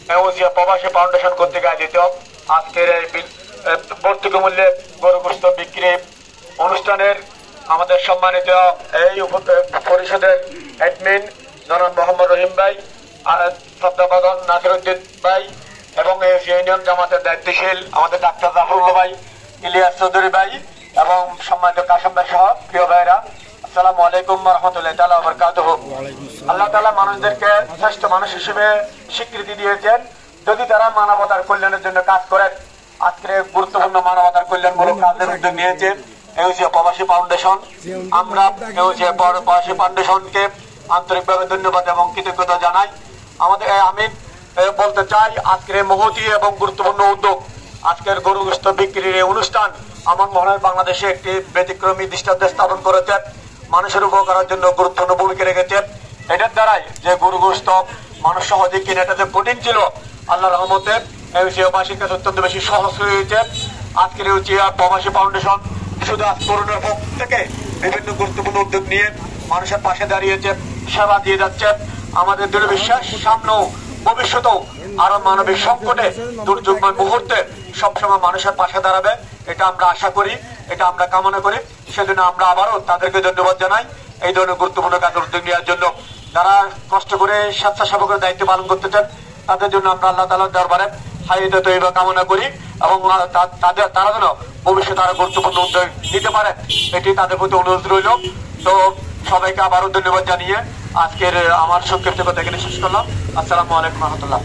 প্রবাসী ফাউন্ডেশন কর্তৃক আয়োজিত আজকের এই ভর্তুকি মূল্যে গরু গোশত বিক্রি অনুষ্ঠানের আমাদের সম্মানিত এই পরিষদের অ্যাডমিন জনাব মোহাম্মদ রহিম ভাই, তত্ত্বাবধান নাসিরউদ্দিন ভাই এবং ইউনিয়ন জামাতের দায়িত্বশীল আমাদের ডাক্তার জাফরুল্লাহ ভাই, ইলিয়াস চৌধুরী ভাই এবং সম্মানিত কাশেম ভাই সহ প্রিয় ভাইরা, আসসালামু আলাইকুম ওয়া রাহমাতুল্লাহি তাআলা ওয়া বারাকাতুহু। আল্লাহ তাআলা মানুষদেরকে শ্রেষ্ঠ মানুষ হিসেবে স্বীকৃতি দিয়েছেন যদি তারা মানবতার কল্যাণের জন্য কাজ করেন। আজকে গুরুত্বপূর্ণ মানবতার কল্যাণমূলক কাজের উদ্যোগ নিয়েছে এউসিয়া প্রবাসী ফাউন্ডেশন। আমরা এউসিয়া প্রবাসী ফাউন্ডেশনকে আন্তরিকভাবে ধন্যবাদ এবং কৃতজ্ঞতা জানাই। আমি বলতে চাই আজকের মহতি এবং গুরুত্বপূর্ণ উদ্যোগ, আজকের গরু গোশত বিক্রির এই অনুষ্ঠান আমার মনে হয় বাংলাদেশে একটি ব্যতিক্রমী দৃষ্টান্ত স্থাপন করেছে, মানুষের উপকারের জন্য গুরুত্বপূর্ণ ভূমিকা রেখেছে। এটার দ্বারাই যে গরু গোশত মানুষ সহজে কিনে, এটা যে কঠিন ছিল, আল্লাহ রহমতে এউসিয়াবাসীর কাছে অত্যন্ত বেশি সহজ হয়েছে। আজকের এউসিয়া প্রবাসী ফাউন্ডেশন শুধু আজ করোনার পক্ষ থেকে বিভিন্ন গুরুত্বপূর্ণ উদ্যোগ নিয়ে মানুষের পাশে দাঁড়িয়েছে, সেবা দিয়ে যাচ্ছে। আমাদের দৃঢ় বিশ্বাস সামনেও ভবিষ্যতেও আরো মানবিক সংকটে দুর্যোগময় মুহূর্তে সবসময় মানুষের পাশে দাঁড়াবে, এটা আমরা আশা করি, এটা আমরা কামনা করি। সেজন্য আমরা আবারও তাদেরকে ধন্যবাদ জানাই এই ধরনের গুরুত্বপূর্ণ কাজের উদ্যোগ নেওয়ার জন্য। যারা কষ্ট করে স্বেচ্ছাসেবকের দায়িত্ব পালন করতে চান তাদের জন্য আমরা আল্লাহ তাআলার দরবারে হায়াতে তৈয়বা কামনা করি এবং তারা যেন ভবিষ্যতে আরো গুরুত্বপূর্ণ উদ্যোগ নিতে পারে, এটি তাদের প্রতি অনুরোধ রইল। তো সবাইকে আবারও ধন্যবাদ জানিয়ে আজকের আমার সংক্ষিপ্ত কথা এখানে শেষ করলাম। আসসালামু আলাইকুম ওয়া রাহমাতুল্লাহ।